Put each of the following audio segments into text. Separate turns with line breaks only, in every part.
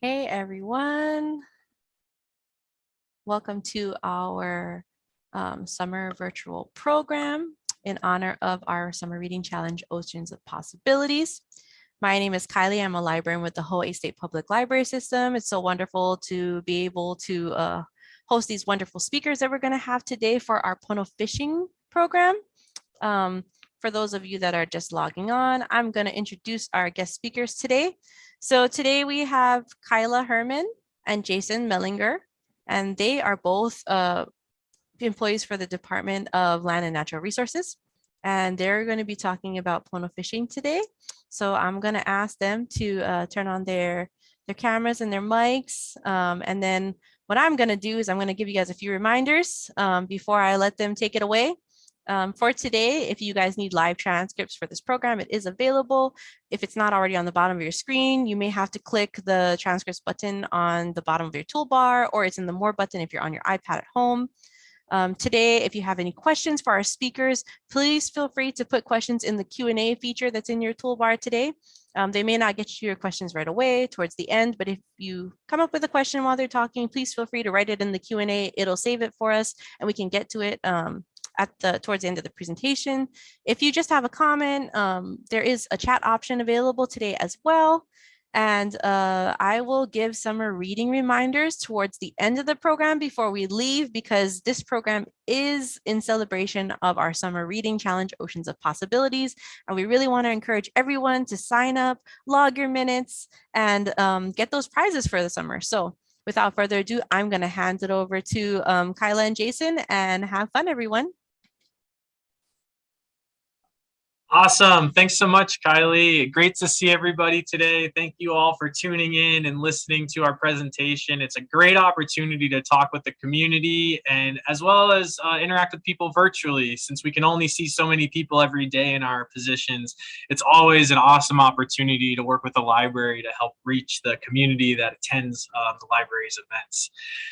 Hey everyone, welcome to our summer virtual program in honor of our summer reading challenge, Oceans of Possibilities. My name is Kylie. I'm a librarian with the Hawaii State Public Library System. It's so wonderful to be able to host these wonderful speakers that we're going to have today for our Pono Fishing program. For those of you that are just logging on, I'm going to introduce our guest speakers today. So today we have Kyla Herrmann and Jason Mehlinger, and they are both employees for the Department of Land and Natural Resources. And they're going to be talking about Pono fishing today. So I'm going to ask them to turn on their cameras and their mics. And then what I'm going to do is I'm going to give you guys a few reminders before I let them take it away. For today, if you guys need live transcripts for this program, it is available. If it's not already on the bottom of your screen, you may have to click the transcripts button on the bottom of your toolbar, or it's in the more button if you're on your iPad at home. Today, if you have any questions for our speakers, please feel free to put questions in the Q&A feature that's in your toolbar today. They may not get to your questions right away towards the end, but if you come up with a question while they're talking, please feel free to write it in the Q&A. It'll save it for us and we can get to it towards the end of the presentation. If you just have a comment, there is a chat option available today as well. And I will give summer reading reminders towards the end of the program before we leave, because this program is in celebration of our summer reading challenge, Oceans of Possibilities. And we really want to encourage everyone to sign up, log your minutes, and get those prizes for the summer. So without further ado, I'm going to hand it over to Kyla and Jason, and have fun, everyone.
Awesome. Thanks so much, Kylie. Great to see everybody today. Thank you all for tuning in and listening to our presentation. It's a great opportunity to talk with the community and as well as interact with people virtually. Since we can only see so many people every day in our positions, it's always an awesome opportunity to work with the library to help reach the community that attends the library's events.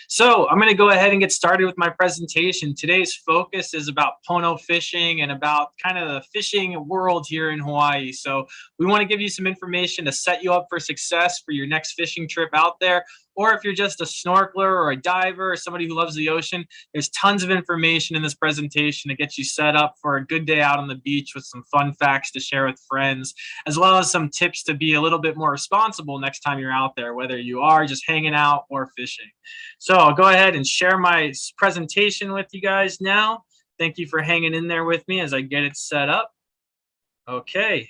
So I'm going to go ahead and get started with my presentation. Today's focus is about Pono fishing and about kind of the fishing world here in Hawaii. So we want to give you some information to set you up for success for your next fishing trip out there. Or if you're just a snorkeler or a diver or somebody who loves the ocean, there's tons of information in this presentation to get you set up for a good day out on the beach with some fun facts to share with friends, as well as some tips to be a little bit more responsible next time you're out there, whether you are just hanging out or fishing. So I'll go ahead and share my presentation with you guys now. Thank you for hanging in there with me as I get it set up. Okay,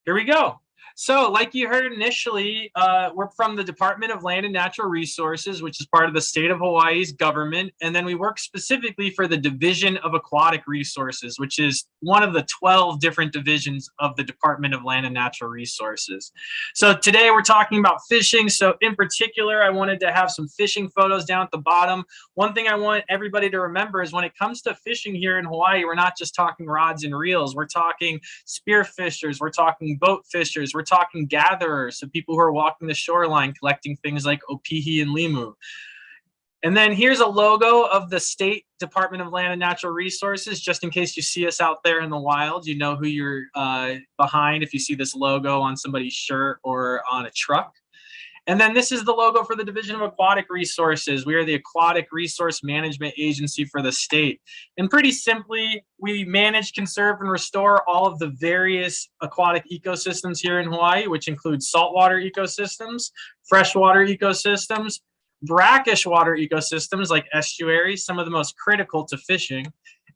here we go. So like you heard initially, we're from the Department of Land and Natural Resources, which is part of the state of Hawaii's government. And then we work specifically for the Division of Aquatic Resources, which is one of the 12 different divisions of the Department of Land and Natural Resources. So today we're talking about fishing. So in particular, I wanted to have some fishing photos down at the bottom. One thing I want everybody to remember is when it comes to fishing here in Hawaii, we're not just talking rods and reels. We're talking spear fishers. We're talking boat fishers. We're talking gatherers, so people who are walking the shoreline collecting things like opihi and limu. And then here's a logo of the State Department of Land and Natural Resources, just in case you see us out there in the wild, you know who you're behind if you see this logo on somebody's shirt or on a truck. And then this is the logo for the Division of Aquatic Resources. We are the Aquatic Resource Management Agency for the state. And pretty simply, we manage, conserve, and restore all of the various aquatic ecosystems here in Hawaii, which include saltwater ecosystems, freshwater ecosystems, brackish water ecosystems like estuaries, some of the most critical to fishing.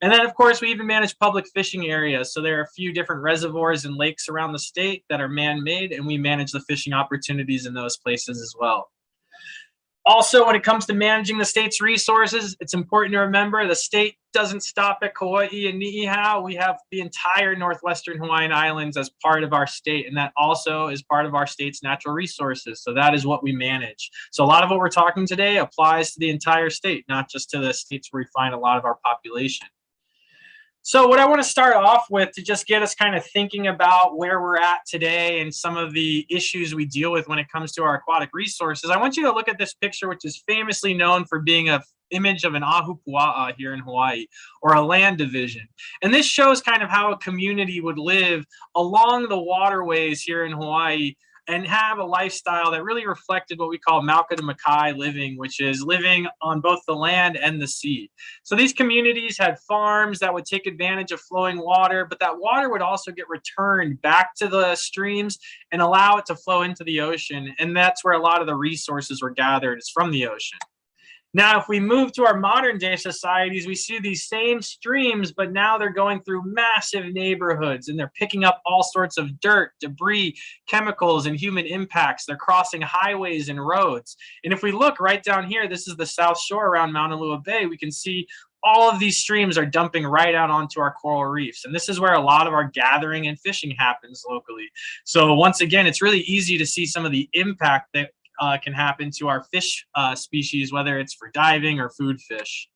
And then, of course, we even manage public fishing areas. So there are a few different reservoirs and lakes around the state that are man-made, and we manage the fishing opportunities in those places as well. Also, when it comes to managing the state's resources, it's important to remember the state doesn't stop at Kauai and Niihau. We have the entire northwestern Hawaiian Islands as part of our state, and that also is part of our state's natural resources. So that is what we manage. So a lot of what we're talking today applies to the entire state, not just to the states where we find a lot of our population. So what I want to start off with to just get us kind of thinking about where we're at today and some of the issues we deal with when it comes to our aquatic resources, I want you to look at this picture, which is famously known for being an image of an ahupua'a here in Hawaii, or a land division. And this shows kind of how a community would live along the waterways here in Hawaii and have a lifestyle that really reflected what we call Mauka to Makai living, which is living on both the land and the sea. So these communities had farms that would take advantage of flowing water, but that water would also get returned back to the streams and allow it to flow into the ocean. And that's where a lot of the resources were gathered, is from the ocean. Now, if we move to our modern day societies, we see these same streams, but now they're going through massive neighborhoods and they're picking up all sorts of dirt, debris, chemicals, and human impacts. They're crossing highways and roads. And if we look right down here, this is the South Shore around Mauna Lua Bay, we can see all of these streams are dumping right out onto our coral reefs. And this is where a lot of our gathering and fishing happens locally. So once again, it's really easy to see some of the impact that can happen to our fish species, whether it's for diving or food fish.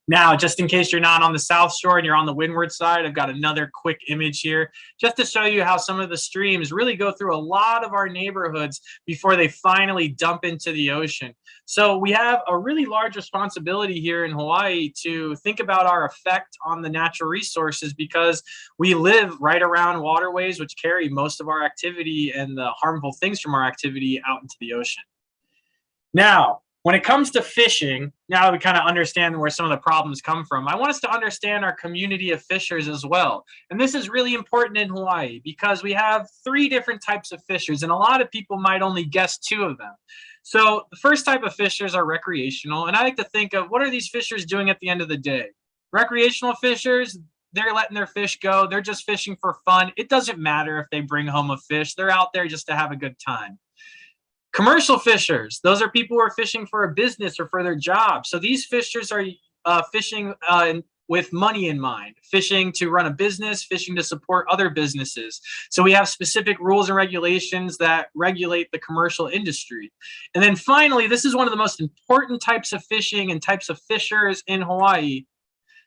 Now, just in case you're not on the South Shore and you're on the windward side, I've got another quick image here just to show you how some of the streams really go through a lot of our neighborhoods before they finally dump into the ocean. So we have a really large responsibility here in Hawaii to think about our effect on the natural resources, because we live right around waterways which carry most of our activity and the harmful things from our activity out into the ocean. Now, when it comes to fishing, now that we kind of understand where some of the problems come from, I want us to understand our community of fishers as well. And this is really important in Hawaii because we have 3 different types of fishers, and a lot of people might only guess 2 of them. So the first type of fishers are recreational, and I like to think of what are these fishers doing at the end of the day? Recreational fishers, they're letting their fish go. They're just fishing for fun. It doesn't matter if they bring home a fish. They're out there just to have a good time. Commercial fishers, those are people who are fishing for a business or for their job. So these fishers are fishing with money in mind, fishing to run a business, fishing to support other businesses. So we have specific rules and regulations that regulate the commercial industry. And then finally, this is one of the most important types of fishing and types of fishers in Hawaii: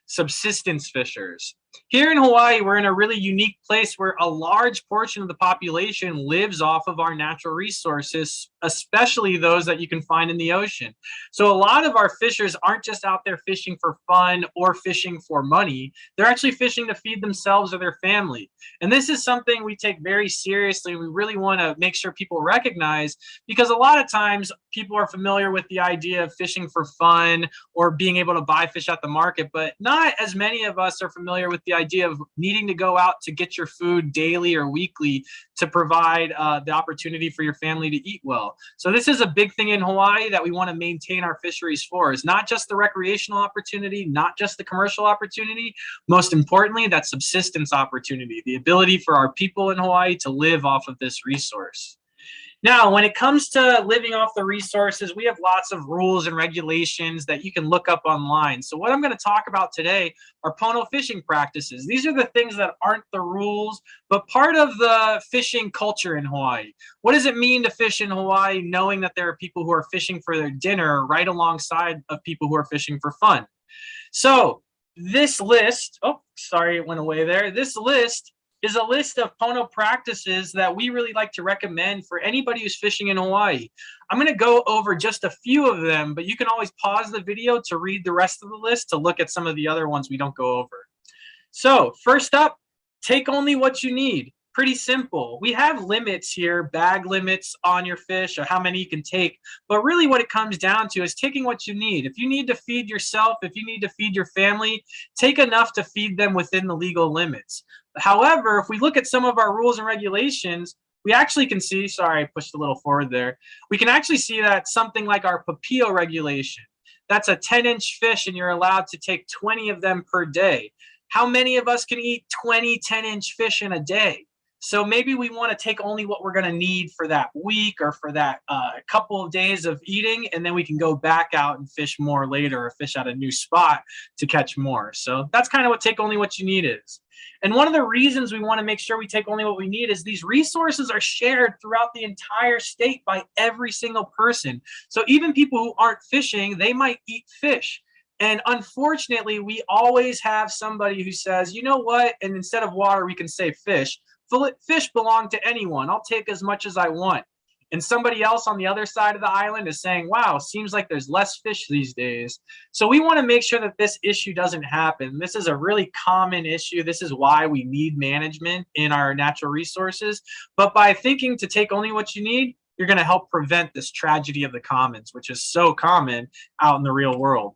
subsistence fishers. Here in Hawaii, we're in a really unique place where a large portion of the population lives off of our natural resources, especially those that you can find in the ocean. So a lot of our fishers aren't just out there fishing for fun or fishing for money. They're actually fishing to feed themselves or their family. And this is something we take very seriously. We really want to make sure people recognize, because a lot of times people are familiar with the idea of fishing for fun or being able to buy fish at the market, but not as many of us are familiar with the idea of needing to go out to get your food daily or weekly to provide the opportunity for your family to eat well. So this is a big thing in Hawaii that we want to maintain our fisheries for, is not just the recreational opportunity, not just the commercial opportunity, most importantly, that subsistence opportunity, the ability for our people in Hawaii to live off of this resource. Now, when it comes to living off the resources, we have lots of rules and regulations that you can look up online. So what I'm going to talk about today are Pono fishing practices. These are the things that aren't the rules, but part of the fishing culture in Hawaii. What does it mean to fish in Hawaii, knowing that there are people who are fishing for their dinner right alongside of people who are fishing for fun? So this list, oh, sorry, it went away there. This list is a list of Pono practices that we really like to recommend for anybody who's fishing in Hawaii. I'm going to go over just a few of them, but you can always pause the video to read the rest of the list to look at some of the other ones we don't go over. So first up, take only what you need. Pretty simple. We have limits here, bag limits on your fish or how many you can take. But really what it comes down to is taking what you need. If you need to feed yourself, if you need to feed your family, take enough to feed them within the legal limits. However, if we look at some of our rules and regulations, we actually can see, sorry, I pushed a little forward there. We can actually see that something like our Papio regulation, that's a 10-inch fish and you're allowed to take 20 of them per day. How many of us can eat 20 10-inch fish in a day? So maybe we want to take only what we're going to need for that week or for that couple of days of eating, and then we can go back out and fish more later or fish at a new spot to catch more. So that's kind of what take only what you need is. And one of the reasons we want to make sure we take only what we need is these resources are shared throughout the entire state by every single person. So even people who aren't fishing, they might eat fish. And unfortunately, we always have somebody who says, you know what, and instead of water, we can say fish. Fish belong to anyone. I'll take as much as I want. And somebody else on the other side of the island is saying, wow, seems like there's less fish these days. So we want to make sure that this issue doesn't happen. This is a really common issue. This is why we need management in our natural resources. But by thinking to take only what you need, you're going to help prevent this tragedy of the commons, which is so common out in the real world.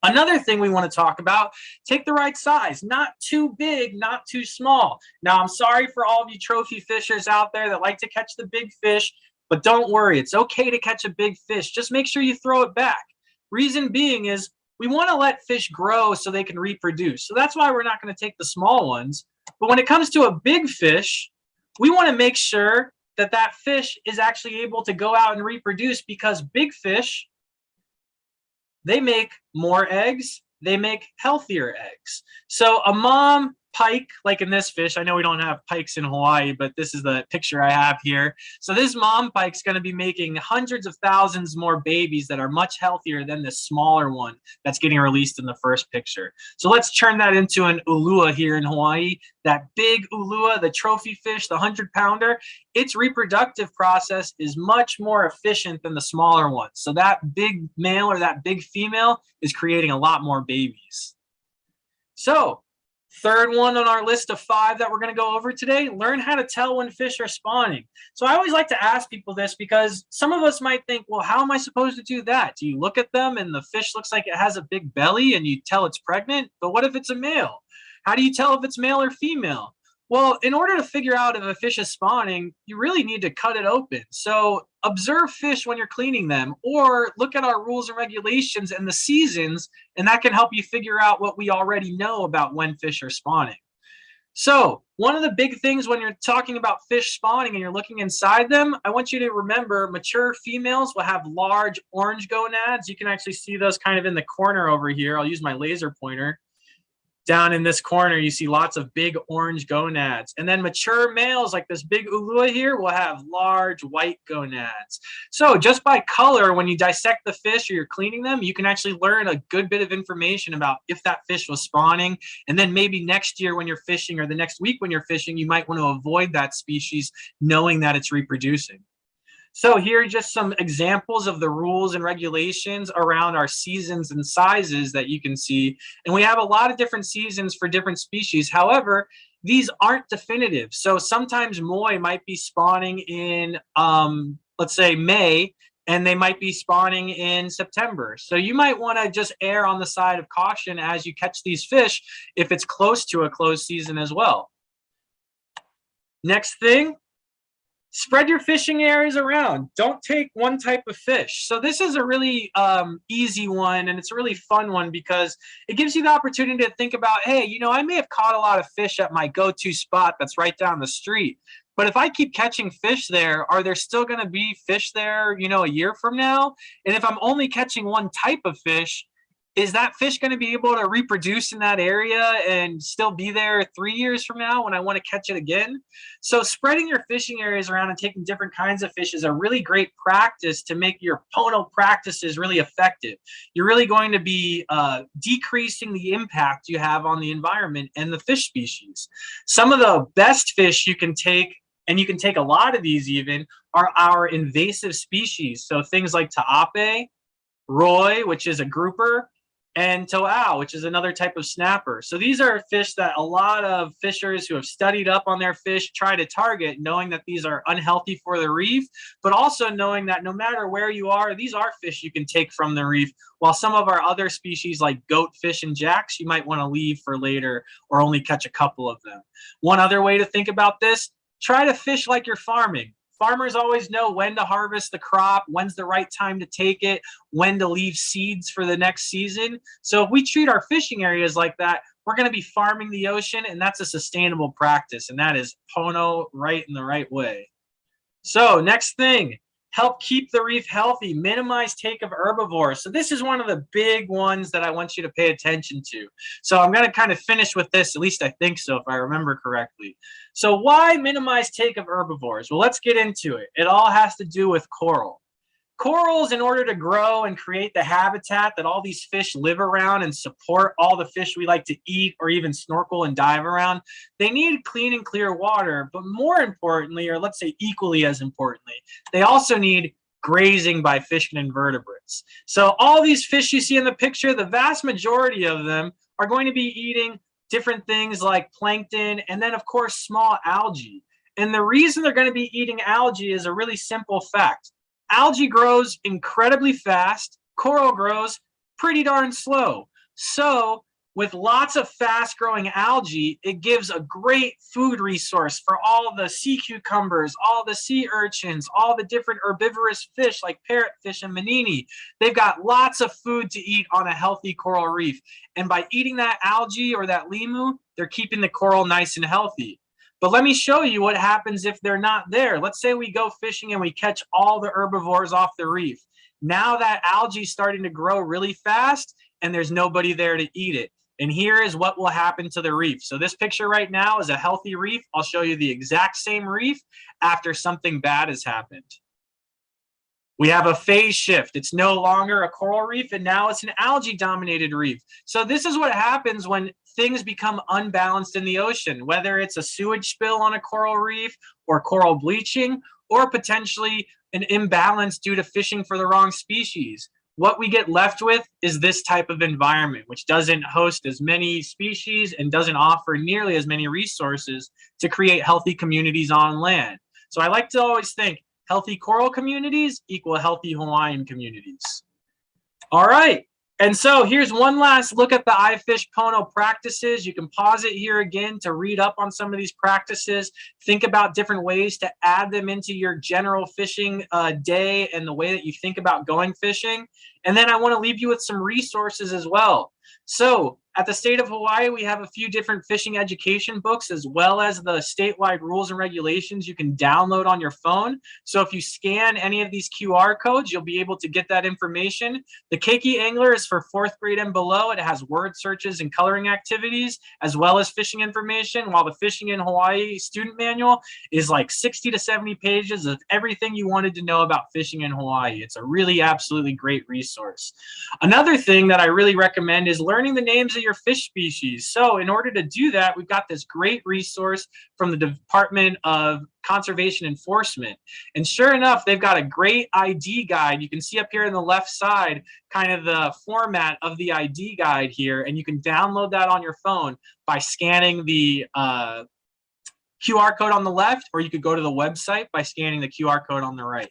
Another thing we want to talk about, take the right size, not too big, not too small. Now, I'm sorry for all of you trophy fishers out there that like to catch the big fish, but don't worry, it's okay to catch a big fish. Just make sure you throw it back. Reason being is we want to let fish grow so they can reproduce. So that's why we're not going to take the small ones. But when it comes to a big fish, we want to make sure that that fish is actually able to go out and reproduce, because big fish, they make more eggs, they make healthier eggs. So a mom pike, like in this fish, I know we don't have pikes in Hawaii, but this is the picture I have here. So this mom pike's going to be making hundreds of thousands more babies that are much healthier than the smaller one that's getting released in the first picture. So let's turn that into an ulua here in Hawaii. That big ulua, the trophy fish, the 100-pounder, its reproductive process is much more efficient than the smaller ones. So that big male or that big female is creating a lot more babies. So third one on our list of 5 that we're going to go over today, learn how to tell when fish are spawning. So I always like to ask people this, because some of us might think, well, how am I supposed to do that? Do you look at them and the fish looks like it has a big belly and you tell it's pregnant? But what if it's a male? How do you tell if it's male or female? Well, in order to figure out if a fish is spawning, you really need to cut it open. So observe fish when you're cleaning them, or look at our rules and regulations and the seasons, and that can help you figure out what we already know about when fish are spawning. So one of the big things when you're talking about fish spawning and you're looking inside them, I want you to remember mature females will have large orange gonads. You can actually see those kind of in the corner over here. I'll use my laser pointer. Down in this corner, you see lots of big orange gonads. And then mature males, like this big ulua here, will have large white gonads. So just by color, when you dissect the fish or you're cleaning them, you can actually learn a good bit of information about if that fish was spawning. And then maybe next year when you're fishing, or the next week when you're fishing, you might want to avoid that species, knowing that it's reproducing. So here are just some examples of the rules and regulations around our seasons and sizes that you can see. And we have a lot of different seasons for different species. However, these aren't definitive. So sometimes moi might be spawning in, let's say May, and they might be spawning in September. So you might want to just err on the side of caution as you catch these fish if it's close to a closed season as well. Next thing, spread your fishing areas around. Don't take one type of fish. So this is a really easy one, and it's a really fun one because it gives you the opportunity to think about, hey, you know, I may have caught a lot of fish at my go-to spot that's right down the street. But if I keep catching fish there, are there still going to be fish there, you know, a year from now? And if I'm only catching one type of fish, is that fish going to be able to reproduce in that area and still be there 3 years from now when I want to catch it again? So spreading your fishing areas around and taking different kinds of fish is a really great practice to make your Pono practices really effective. You're really going to be decreasing the impact you have on the environment and the fish species. Some of the best fish you can take, and you can take a lot of these even, are our invasive species. So things like ta'ape, roi, which is a grouper, and to'au, which is another type of snapper. So these are fish that a lot of fishers who have studied up on their fish try to target, knowing that these are unhealthy for the reef, but also knowing that no matter where you are, these are fish you can take from the reef, while some of our other species like goatfish and jacks, you might want to leave for later or only catch a couple of them. One other way to think about this, try to fish like you're farming. Farmers always know when to harvest the crop, when's the right time to take it, when to leave seeds for the next season. So if we treat our fishing areas like that, we're going to be farming the ocean, and that's a sustainable practice, and that is Pono right in the right way. So next thing, help keep the reef healthy, minimize take of herbivores. So this is one of the big ones that I want you to pay attention to. So I'm going to kind of finish with this, at least I think so, if I remember correctly. So why minimize take of herbivores? Well, let's get into it. It all has to do with coral. corals, in order to grow and create the habitat that all these fish live around and support all the fish we like to eat or even snorkel and dive around, they need clean and clear water. But more importantly, or let's say equally as importantly, they also need grazing by fish and invertebrates. So all these fish you see in the picture, the vast majority of them are going to be eating different things like plankton and then, of course, small algae. And the reason they're going to be eating algae is a really simple fact. Algae grows incredibly fast. Coral grows pretty darn slow. So with lots of fast growing algae, it gives a great food resource for all the sea cucumbers, all the sea urchins, all the different herbivorous fish like parrotfish and manini. They've got lots of food to eat on a healthy coral reef. And by eating that algae or that limu, they're keeping the coral nice and healthy. But let me show you what happens if they're not there. Let's say we go fishing and we catch all the herbivores off the reef. Now that algae is starting to grow really fast and there's nobody there to eat it. And here is what will happen to the reef. So this picture right now is a healthy reef. I'll show you the exact same reef after something bad has happened. We have a phase shift. It's no longer a coral reef, and now it's an algae-dominated reef. So this is what happens when things become unbalanced in the ocean, whether it's a sewage spill on a coral reef or coral bleaching, or potentially an imbalance due to fishing for the wrong species. What we get left with is this type of environment, which doesn't host as many species and doesn't offer nearly as many resources to create healthy communities on land. So I like to always think healthy coral communities equal healthy Hawaiian communities. All right. And so here's one last look at the iFish Pono practices. You can pause it here again to read up on some of these practices. Think about different ways to add them into your general fishing day and the way that you think about going fishing. And then I want to leave you with some resources as well. So at the state of Hawaii, we have a few different fishing education books, as well as the statewide rules and regulations you can download on your phone. So if you scan any of these QR codes, you'll be able to get that information. The Keiki Angler is for 4th grade and below. It has word searches and coloring activities, as well as fishing information, while the Fishing in Hawaii student manual is like 60 to 70 pages of everything you wanted to know about fishing in Hawaii. It's a really absolutely great resource. Another thing that I really recommend is learning the names of your fish species. So in order to do that, we've got this great resource from the Department of Conservation Enforcement. And sure enough, they've got a great ID guide. You can see up here on the left side, kind of the format of the ID guide here. And you can download that on your phone by scanning the QR code on the left, or you could go to the website by scanning the QR code on the right.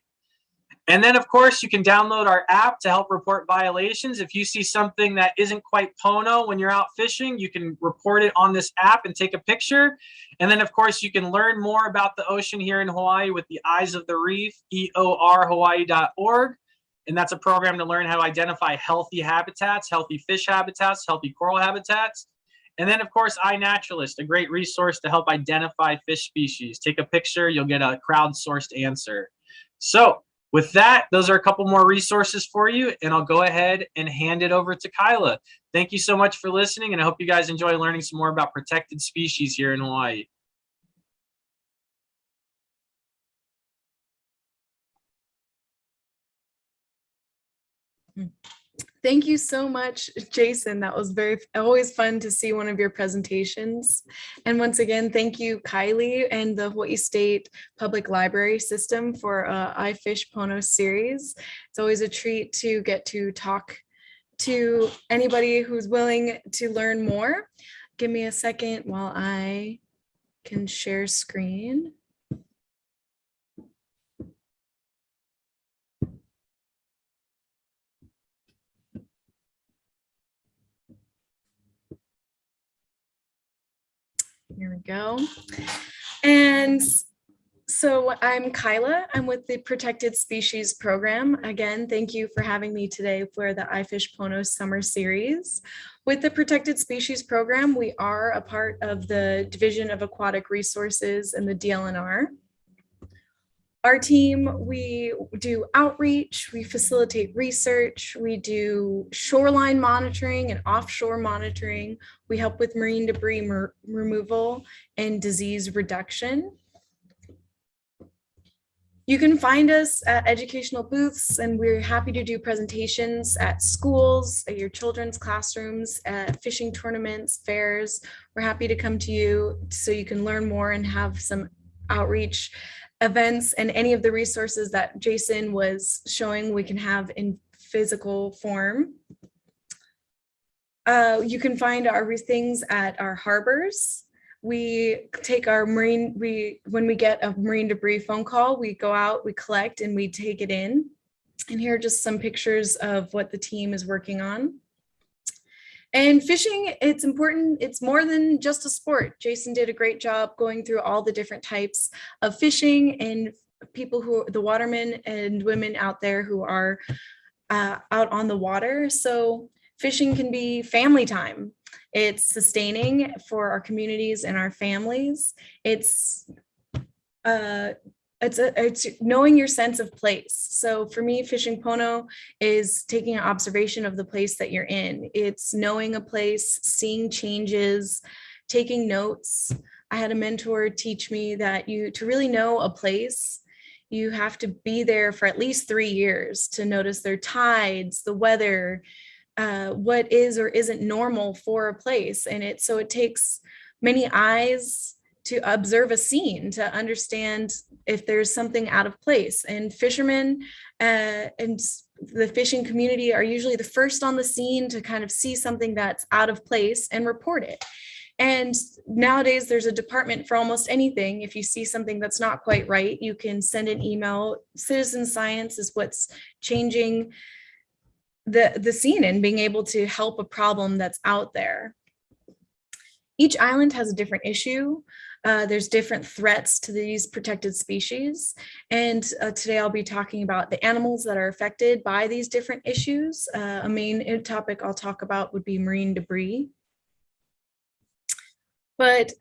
And then, of course, you can download our app to help report violations. If you see something that isn't quite Pono when you're out fishing, you can report it on this app and take a picture. And then, of course, you can learn more about the ocean here in Hawaii with the Eyes of the Reef, eorhawaii.org. And that's a program to learn how to identify healthy habitats, healthy fish habitats, healthy coral habitats. And then, of course, iNaturalist, a great resource to help identify fish species. Take a picture, you'll get a crowdsourced answer. So with that, those are a couple more resources for you, and I'll go ahead and hand it over to Kyla. Thank you so much for listening, and I hope you guys enjoy learning some more about protected species here in Hawaii.
Thank you so much, Jason. That was always fun to see one of your presentations. And once again, thank you, Kylie and the Hawaii State Public Library System for iFish Pono series. It's always a treat to get to talk to anybody who's willing to learn more. Give me a second while I can share screen. Here we go. And so I'm Kyla. I'm with the Protected Species Program. Again, thank you for having me today for the iFish Pono Summer Series. With the Protected Species Program, we are a part of the Division of Aquatic Resources and the DLNR. Our team, we do outreach, we facilitate research, we do shoreline monitoring and offshore monitoring. We help with marine debris removal and disease reduction. You can find us at educational booths, and we're happy to do presentations at schools, at your children's classrooms, at fishing tournaments, fairs. We're happy to come to you so you can learn more and have some outreach events, and any of the resources that Jason was showing we can have in physical form. You can find our things at our harbors. We take our when we get a marine debris phone call, we go out, we collect, and we take it in. And here are just some pictures of what the team is working on. And fishing, it's important. It's more than just a sport. Jason did a great job going through all the different types of fishing, and people who, the watermen and women out there who are out on the water. So fishing can be family time. It's sustaining for our communities and our families. It's knowing your sense of place. So for me, fishing pono is taking an observation of the place that you're in. It's knowing a place, seeing changes, taking notes. I had a mentor teach me that to really know a place, you have to be there for at least 3 years to notice their tides, the weather, what is or isn't normal for a place. And so it takes many eyes to observe a scene, to understand if there's something out of place. And fishermen and the fishing community are usually the first on the scene to kind of see something that's out of place and report it. And nowadays there's a department for almost anything. If you see something that's not quite right, you can send an email. Citizen science is what's changing the scene and being able to help a problem that's out there. Each island has a different issue. There's different threats to these protected species. And today I'll be talking about the animals that are affected by these different issues. A main topic I'll talk about would be marine debris. But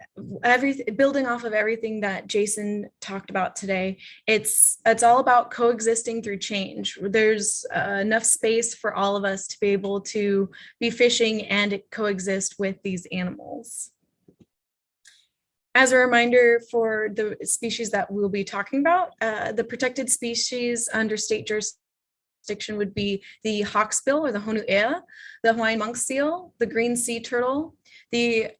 building off of everything that Jason talked about today, it's all about coexisting through change. There's enough space for all of us to be able to be fishing and coexist with these animals. As a reminder for the species that we'll be talking about, the protected species under state jurisdiction would be the hawksbill or the honuea, the Hawaiian monk seal, the green sea turtle, the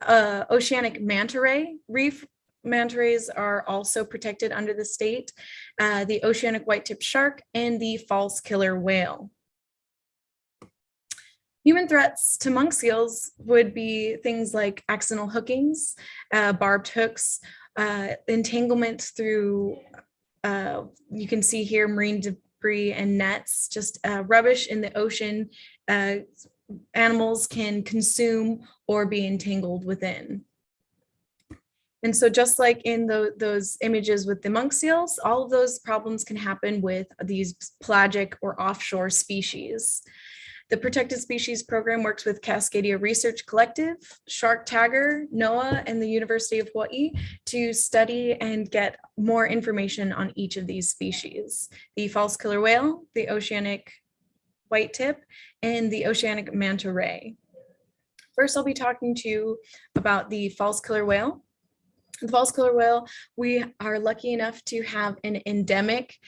Oceanic Manta Ray. Reef Manta Rays are also protected under the state, the Oceanic Whitetip shark, and the false killer whale. Human threats to monk seals would be things like accidental hookings, barbed hooks, entanglement through, you can see here, marine debris and nets, just rubbish in the ocean. Animals can consume or be entangled within. And so just like in those images with the monk seals, all of those problems can happen with these pelagic or offshore species. The Protected Species Program works with Cascadia Research Collective, Shark Tagger, NOAA, and the University of Hawaii to study and get more information on each of these species. The false killer whale, the Oceanic Whitetip, and the Oceanic Manta Ray. First, I'll be talking to you about the false killer whale. The false killer whale, we are lucky enough to have an endemic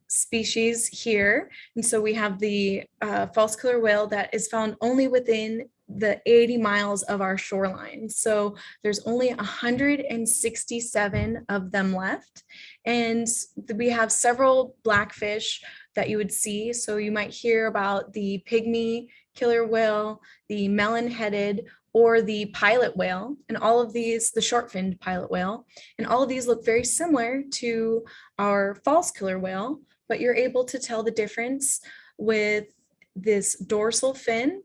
species here. And so we have the false killer whale that is found only within the 80 miles of our shoreline. So there's only 167 of them left. And we have several blackfish that you would see. So you might hear about the pygmy killer whale, the melon-headed, or the pilot whale, and all of these, the short-finned pilot whale, and all of these look very similar to our false killer whale, but you're able to tell the difference with this dorsal fin,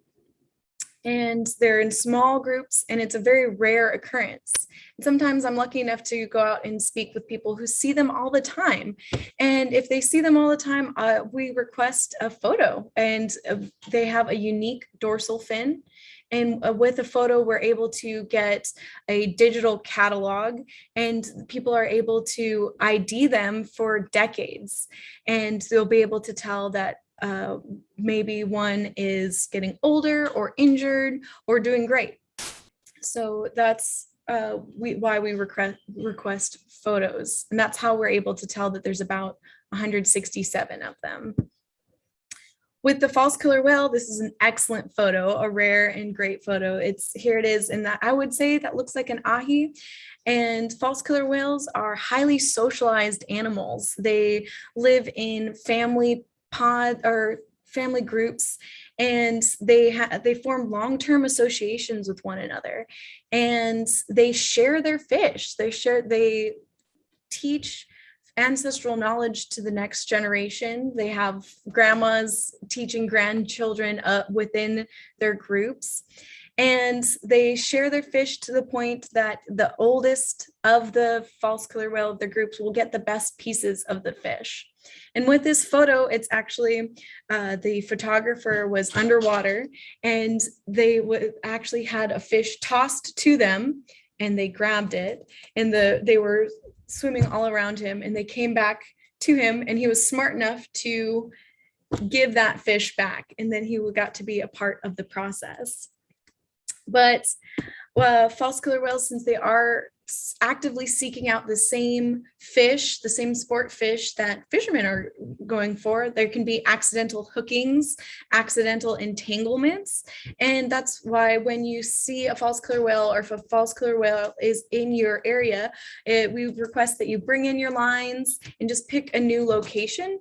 and they're in small groups, and it's a very rare occurrence. And sometimes I'm lucky enough to go out and speak with people who see them all the time. And if they see them all the time, we request a photo, and they have a unique dorsal fin. And with a photo, we're able to get a digital catalog, and people are able to ID them for decades. And they'll be able to tell that maybe one is getting older or injured or doing great. So that's why we request photos. And that's how we're able to tell that there's about 167 of them. With the false killer whale, this is an excellent photo, a rare and great photo. Here it is, and that I would say that looks like an ahi. And false killer whales are highly socialized animals. They live in family groups, and they form long-term associations with one another, and they share their fish. They teach ancestral knowledge to the next generation. They have grandmas teaching grandchildren within their groups, and they share their fish to the point that the oldest of the false killer whale of the groups will get the best pieces of the fish. And with this photo, it's actually the photographer was underwater, and they actually had a fish tossed to them, and they grabbed it, and they were swimming all around him, and they came back to him, and he was smart enough to give that fish back, and then he got to be a part of the process. But false killer whales, since they are actively seeking out the same fish, the same sport fish that fishermen are going for, there can be accidental hookings, accidental entanglements. And that's why when you see a false killer whale, or if a false killer whale is in your area, we request that you bring in your lines and just pick a new location,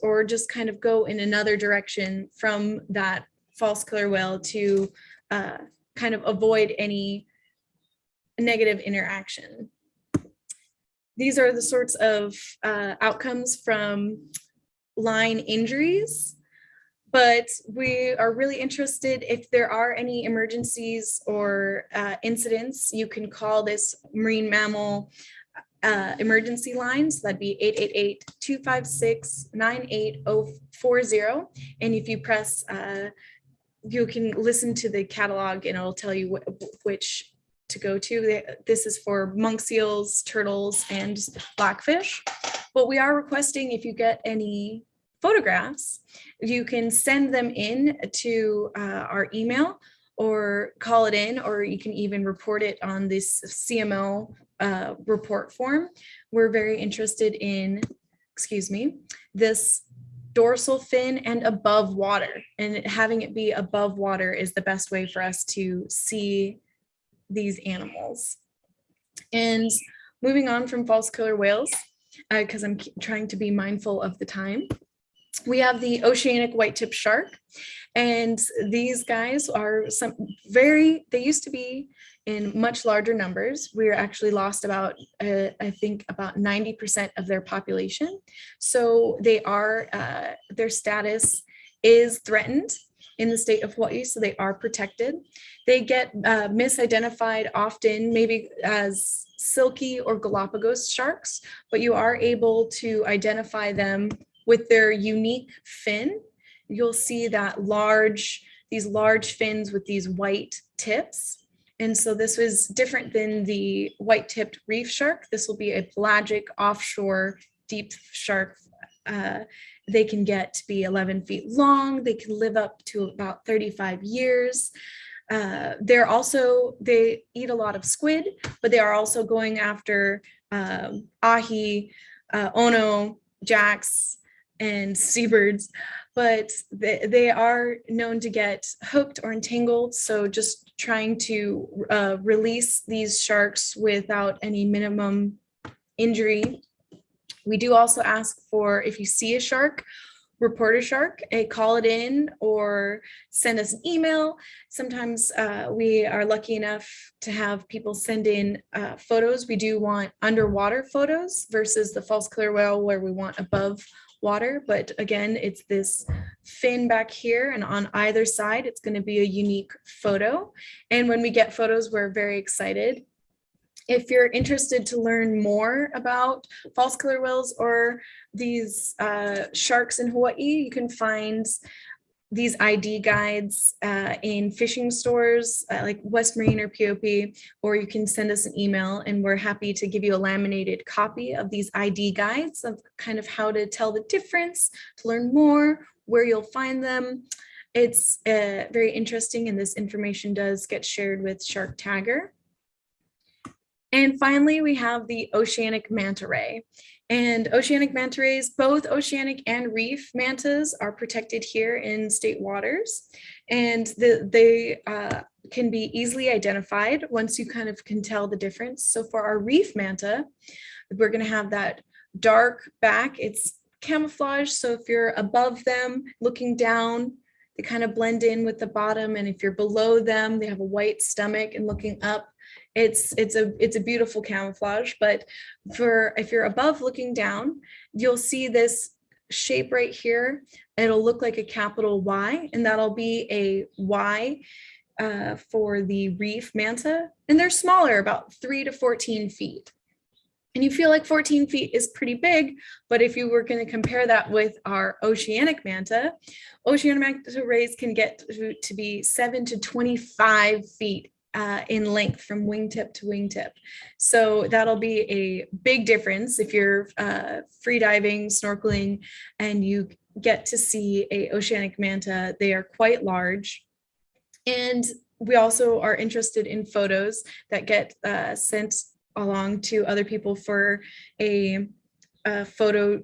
or just kind of go in another direction from that false killer whale to kind of avoid any negative interaction. These are the sorts of outcomes from line injuries, but we are really interested if there are any emergencies or incidents. You can call this marine mammal emergency lines. That'd be 888-256-98040. And if you press, you can listen to the catalog, and it'll tell you which to go to. This is for monk seals, turtles, and blackfish. But we are requesting, if you get any photographs, you can send them in to our email, or call it in, or you can even report it on this CMO report form. We're very interested in, this dorsal fin and above water, and having it be above water is the best way for us to see these animals. And moving on from false killer whales, because I'm trying to be mindful of the time, we have the oceanic whitetip shark. And these guys are they used to be in much larger numbers. We're actually lost about, I think about 90% of their population. So their status is threatened in the state of Hawaii, so they are protected. They get misidentified often, maybe as silky or Galapagos sharks, but you are able to identify them with their unique fin. You'll see that these large fins with these white tips. And so this was different than the white-tipped reef shark. This will be a pelagic offshore deep shark. They can get to be 11 feet long. They can live up to about 35 years. They eat a lot of squid, but they are also going after ahi, ono, jacks, and seabirds. But they are known to get hooked or entangled. So just trying to release these sharks without any minimum injury. We do also ask for, if you see a shark, report a shark, call it in, or send us an email. Sometimes we are lucky enough to have people send in photos. We do want underwater photos versus the false killer whale where we want above water. But again, it's this fin back here, and on either side, it's going to be a unique photo. And when we get photos, we're very excited. If you're interested to learn more about false killer whales or these sharks in Hawaii, you can find these ID guides in fishing stores like West Marine or POP, or you can send us an email, and we're happy to give you a laminated copy of these ID guides of kind of how to tell the difference, to learn more, where you'll find them. It's very interesting, and this information does get shared with Shark Tagger. And finally, we have the Oceanic Manta Ray. And Oceanic Manta Rays, both oceanic and reef mantas, are protected here in state waters. And they can be easily identified once you kind of can tell the difference. So for our reef manta, we're going to have that dark back. It's camouflage. So if you're above them looking down, they kind of blend in with the bottom. And if you're below them, they have a white stomach, and looking up, it's a beautiful camouflage. But if you're above looking down, you'll see this shape right here. It'll look like a capital Y, and that'll be a Y for the reef manta. And they're smaller, about 3 to 14 feet. And you feel like 14 feet is pretty big, but if you were going to compare that with our oceanic manta rays can get to be 7 to 25 feet in length from wingtip to wingtip. So that'll be a big difference if you're free diving, snorkeling, and you get to see a oceanic manta. They are quite large. And we also are interested in photos that get sent along to other people for a photo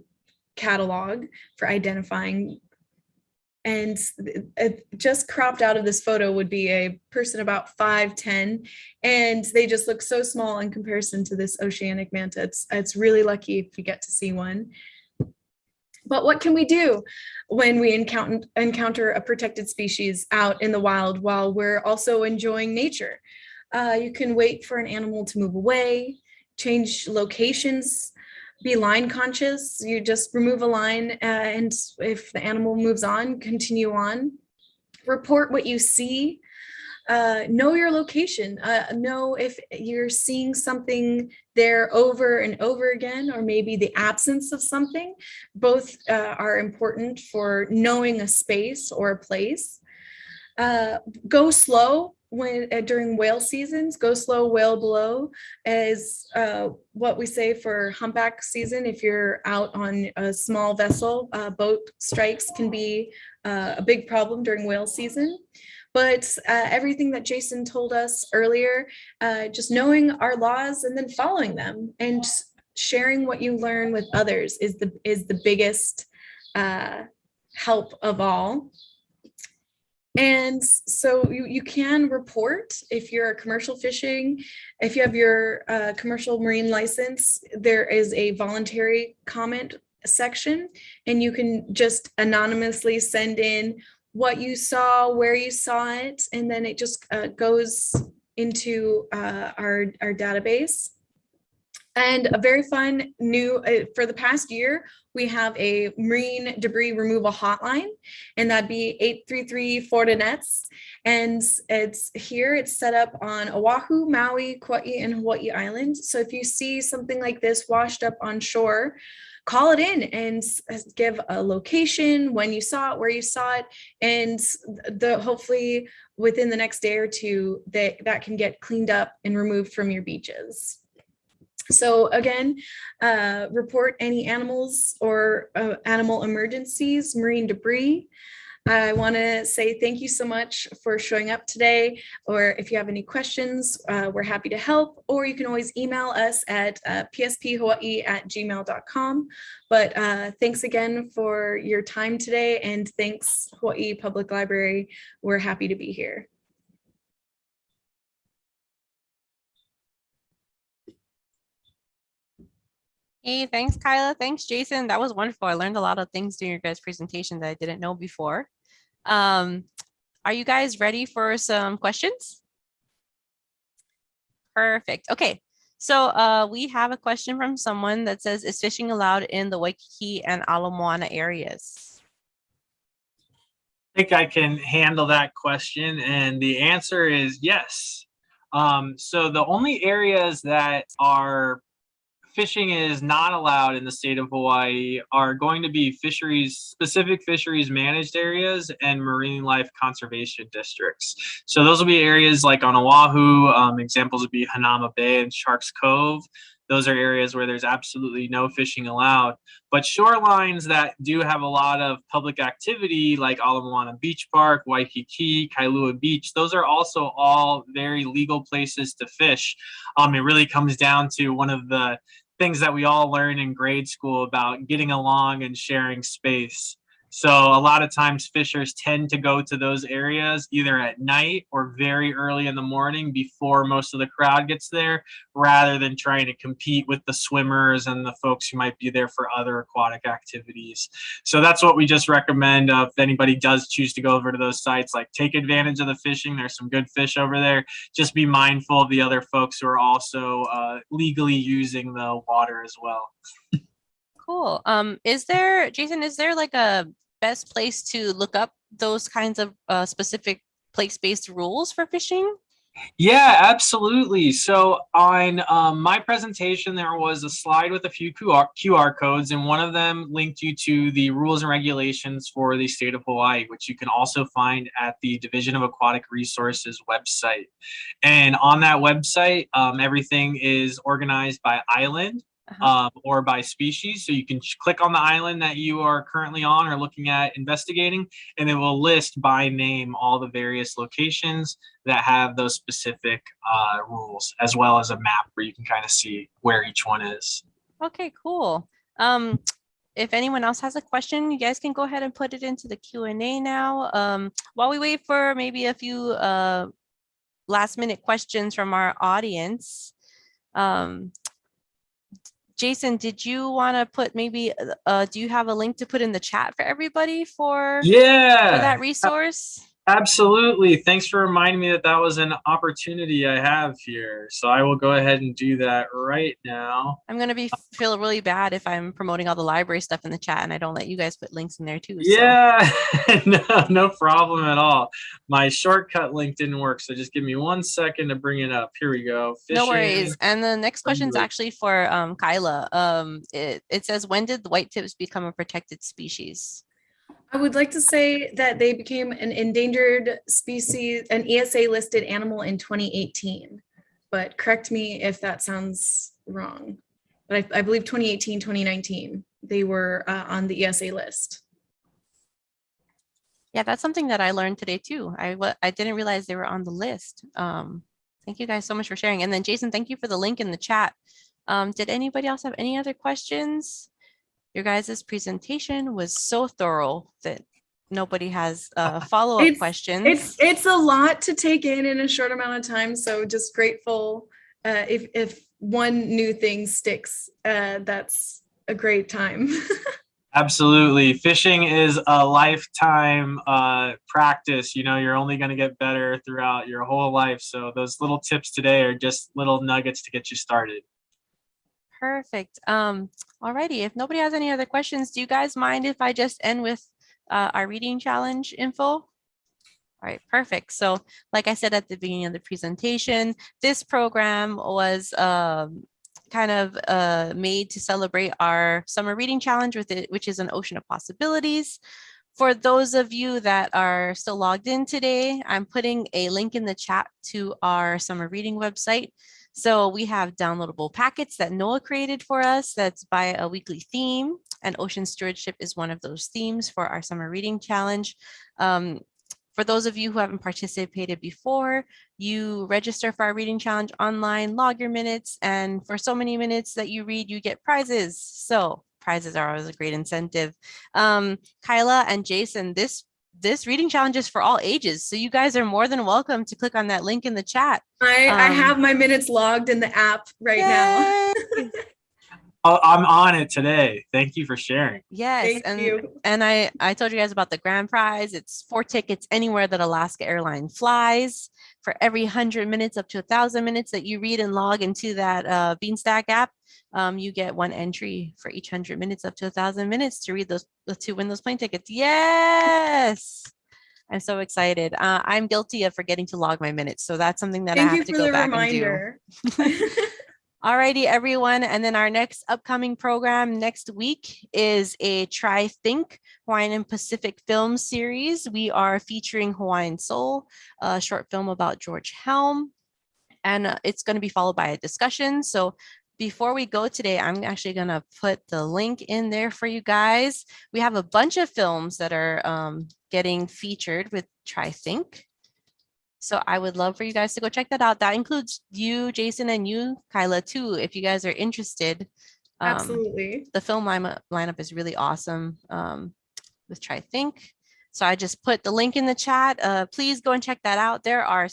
catalog for identifying. And just cropped out of this photo would be a person about 5'10", and they just look so small in comparison to this oceanic manta. It's really lucky if you get to see one. But what can we do when we encounter a protected species out in the wild while we're also enjoying nature? You can wait for an animal to move away, change locations, be line conscious. You just remove a line, and if the animal moves on, continue on. Report what you see. Know your location. Know if you're seeing something there over and over again, or maybe the absence of something. Both are important for knowing a space or a place. Go slow during whale seasons. Go slow, whale below is what we say for humpback season. If you're out on a small vessel, boat strikes can be a big problem during whale season. But everything that Jason told us earlier, just knowing our laws and then following them and sharing what you learn with others is the biggest help of all. And so you can report if you're commercial fishing. If you have your commercial marine license, there is a voluntary comment section, and you can just anonymously send in what you saw, where you saw it, and then it just goes into our database. And a very fun new, for the past year, we have a marine debris removal hotline, and that'd be 833-4-NETS. And it's set up on Oahu, Maui, Kauai, and Hawaii Island. So if you see something like this washed up on shore, call it in and give a location, when you saw it, where you saw it, and hopefully within the next day or two that can get cleaned up and removed from your beaches. So again, report any animals or animal emergencies, marine debris. I want to say thank you so much for showing up today, or if you have any questions, we're happy to help, or you can always email us at psphawaii@gmail.com. But thanks again for your time today, and thanks Hawaii Public Library. We're happy to be here.
Hey, thanks, Kyla. Thanks, Jason. That was wonderful. I learned a lot of things during your guys' presentation that I didn't know before. Are you guys ready for some questions? Perfect. Okay. So we have a question from someone that says, is fishing allowed in the Waikiki and Ala Moana areas?
I think I can handle that question, and the answer is yes. So the only areas that fishing is not allowed in the state of Hawaii are going to be specific fisheries managed areas and marine life conservation districts. So those will be areas like on Oahu. Examples would be Hanauma Bay and Sharks Cove. those are areas where there's absolutely no fishing allowed. But shorelines that do have a lot of public activity, like Ala Moana Beach Park, Waikiki, Kailua Beach, those are also all very legal places to fish. It really comes down to one of the things that we all learn in grade school about getting along and sharing space. So a lot of times fishers tend to go to those areas either at night or very early in the morning before most of the crowd gets there, rather than trying to compete with the swimmers and the folks who might be there for other aquatic activities. So that's what we just recommend. If anybody does choose to go over to those sites, like, take advantage of the fishing. There's some good fish over there. Just be mindful of the other folks who are also legally using the water as well.
Cool. Jason, is there like a best place to look up those kinds of specific place-based rules for fishing?
Yeah, absolutely. So on my presentation, there was a slide with a few QR codes, and one of them linked you to the rules and regulations for the state of Hawaii, which you can also find at the Division of Aquatic Resources website. And on that website, everything is organized by island. Or by species. So you can click on the island that you are currently on or looking at investigating, and it will list by name all the various locations that have those specific rules, as well as a map where you can kind of see where each one is.
Okay, cool. If anyone else has a question, you guys can go ahead and put it into the Q&A now. While we wait for maybe a few last minute questions from our audience. Jason, did you want to put maybe, do you have a link to put in the chat for everybody for that resource?
Absolutely. Thanks for reminding me that was an opportunity I have here. So I will go ahead and do that right now.
I'm going to feel really bad if I'm promoting all the library stuff in the chat and I don't let you guys put links in there too.
Yeah, so. No problem at all. My shortcut link didn't work. So just give me 1 second to bring it up. Here we go.
Fishing. No worries. And the next question is actually for Kyla. It says, when did the whitetips become a protected species?
I would like to say that they became an endangered species, an ESA listed animal in 2018, but correct me if that sounds wrong. But I believe 2018, 2019, they were on the ESA list.
Yeah, that's something that I learned today too. I didn't realize they were on the list. Thank you guys so much for sharing. And then Jason, thank you for the link in the chat. Did anybody else have any other questions? Your guys' presentation was so thorough that nobody has follow-up questions.
It's a lot to take in a short amount of time. So just grateful if one new thing sticks, that's a great time.
Absolutely. Fishing is a lifetime practice. You know, you're only going to get better throughout your whole life. So those little tips today are just little nuggets to get you started.
Perfect. Alrighty, if nobody has any other questions, do you guys mind if I just end with our reading challenge info? All right, perfect. So like I said at the beginning of the presentation, this program was kind of made to celebrate our summer reading challenge which is an ocean of possibilities. For those of you that are still logged in today, I'm putting a link in the chat to our summer reading website. So we have downloadable packets that Noah created for us that's by a weekly theme, and ocean stewardship is one of those themes for our summer reading challenge. For those of you who haven't participated before, you register for our reading challenge online, log your minutes, and for so many minutes that you read, you get prizes. So prizes are always a great incentive. Kyla and Jason, this reading challenge is for all ages. So you guys are more than welcome to click on that link in the chat.
I have my minutes logged in the app right now.
I'm on it today. Thank you for sharing.
Yes. And I told you guys about the grand prize. It's 4 tickets anywhere that Alaska Airline flies. For every 100 minutes up to 1,000 minutes that you read and log into that Beanstack app, you get 1 entry for each 100 minutes up to 1,000 minutes to win those plane tickets. Yes. I'm so excited. I'm guilty of forgetting to log my minutes. So that's something that I have to go back and do. Alrighty, everyone. And then our next upcoming program next week is a Try Think Hawaiian and Pacific film series. We are featuring Hawaiian Soul, a short film about George Helm. And it's going to be followed by a discussion. So before we go today, I'm actually going to put the link in there for you guys. We have a bunch of films that are getting featured with TriThink. So I would love for you guys to go check that out. That includes you, Jason, and you, Kyla, too, if you guys are interested.
Absolutely.
The film lineup is really awesome with TriThink. So I just put the link in the chat. Please go and check that out. There are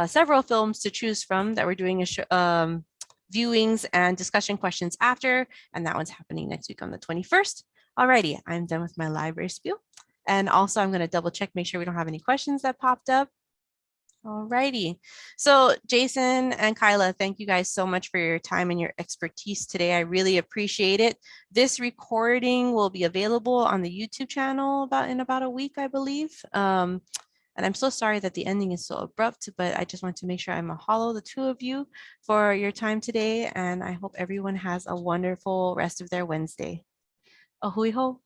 several films to choose from that we're doing viewings and discussion questions after, and that one's happening next week on the 21st. Alrighty, I'm done with my library spiel. And also I'm gonna double check, make sure we don't have any questions that popped up. Alrighty. So Jason and Kyla, thank you guys so much for your time and your expertise today. I really appreciate it. This recording will be available on the YouTube channel in about a week, I believe. And I'm so sorry that the ending is so abrupt, but I just want to make sure I mahalo the two of you for your time today. And I hope everyone has a wonderful rest of their Wednesday. Ahui ho.